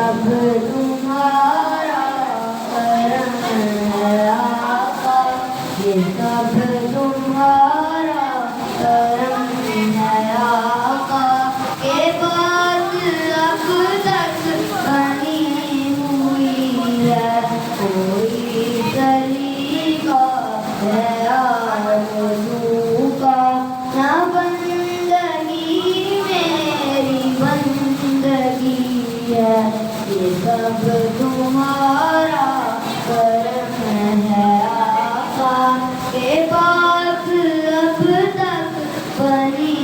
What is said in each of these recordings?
सब तुम्हारा करम है आका, ये सब तुम्हारा करम है आका। के बात अब तक बनी हुई है, कोई सलीका है आरज़ू का। ना बंदगी मेरी बंदगी है, ये सब तुम्हारा करम है आका। के बात अब तक बनी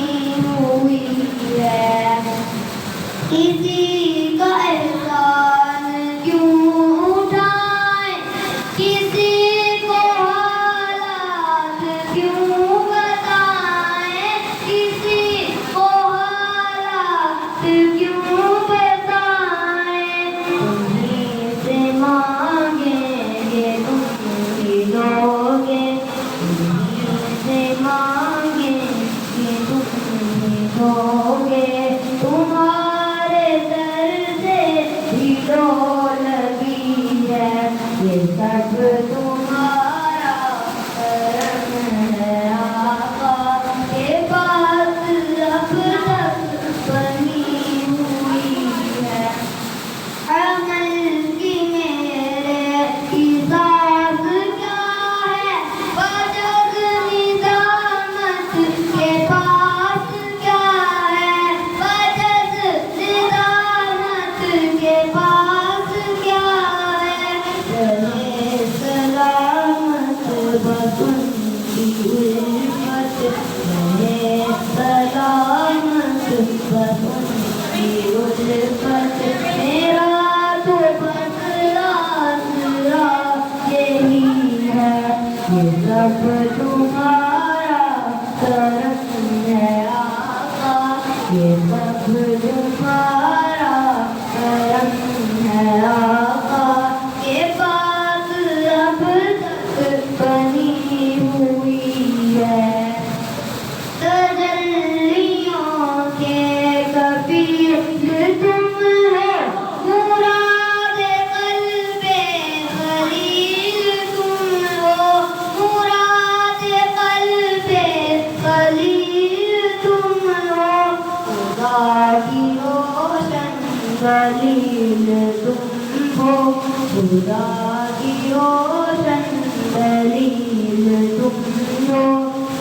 हुई है, किसी का एहसान क्यों उठाएं, किसी को हालात क्यों बताएं, किसी को हालात क्यों बताएं। तुम्हीं से मांगेंगे तुम ही दोगे, तुम्हीं से मांगेंगे तुम ही दोगे। तुम्हारे दर से भी लो लगी है, ये सब तुम्हारा करम है आका। के बात अब तक बनी हुई है, अमल की मेरे की साथ क्या है, बजग निजामत के पास क्या है, बजग निजामत के पास क्या है। रहे सलामत बस उनकी उल्फत, रहे सलामत बस उनकी उल्फत। मेरा तो बस आसरा यही है, ये सब तुम्हारा करम है आका, ये सब तुम्हारा करम है आका। के बात अब तक बनी हुई है, तजल्लियों के कबीर तुम हो, मुरादे क़ल्बे खलील तुम हो, मुरादे क़ल्बे खलील तुम हो। खुदा की रोशन दलील तुम हो, खुदा की रोशन दलील तुम हो।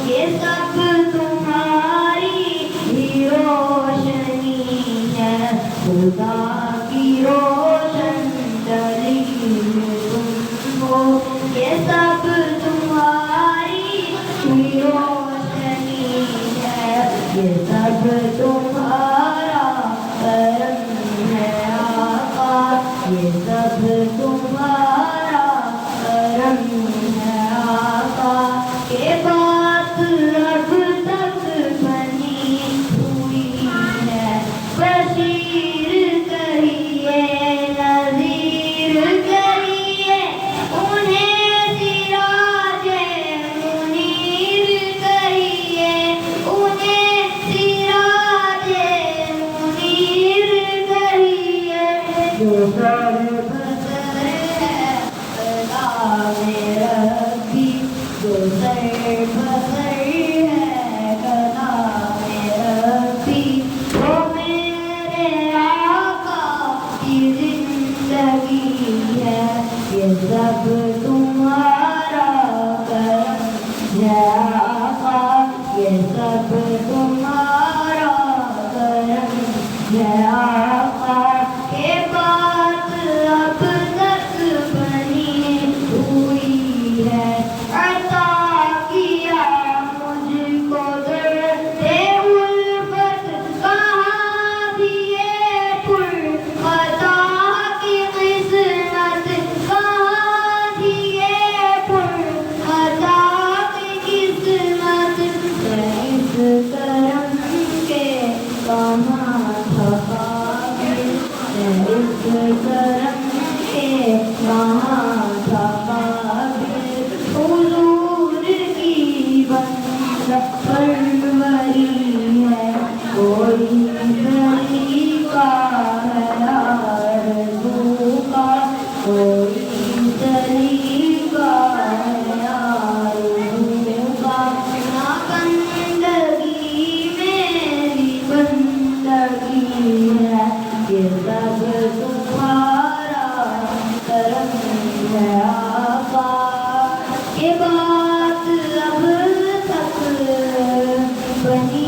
ये सब तुम्हारी ही रोशनी है, खुदा की रोशन दलील तुम हो। ये सब तुम्हारी ही रोशनी है, ये सब तुम्हारा करम है आका, ये सब तुम्हारा करम है आका। के बात अब तक बनी हुई है, बशीर कहिए नज़ीर कहिए, उन्हें सिराजे मुनीर कहिए, उन्हें सिराजे मुनीर कहिए। जो सर बसर है कलामे रब्बी, जो सर बसर है कलामे रब्बी, वो मेरे आका की जिंदगी है। ये सब तुम्हारा करम है आका, ये सब तुम्हारा करम है आका। के बात अब तक बनी हुई है, अता किया मुझको दर्दे उल्फत, कहाँ दिए पुर खता की किस्मत, कहाँ दिए पुर खता की किस्मत। इस करम के कहाँ था काबिल, इस करम के कहाँ था काबिल। हुजूर की बंदा परवरी है, कोई तरीका है بنی